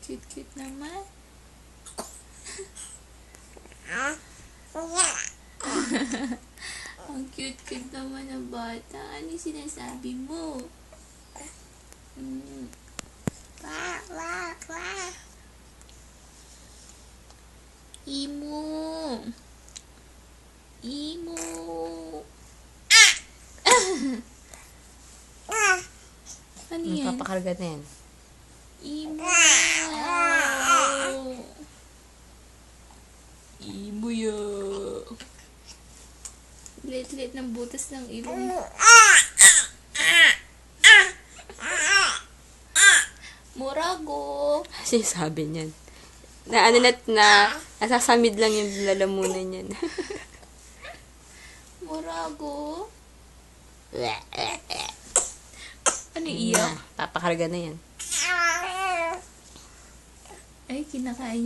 cute-cute naman. Ang cute-cute naman ng bata. Ano yung sinasabi mo? Wah, wah, wah. Imo. Imo. Ano yan? Papakarga na yan. Imo. Imo ya. Lit-lit ng butas ng ilong. Murago. Kasi sabi niyan. Nasasamid lang yung lalamunan niyan. Murago. Ano iyak? Papakarga na yan. Ay, kinakain niyo.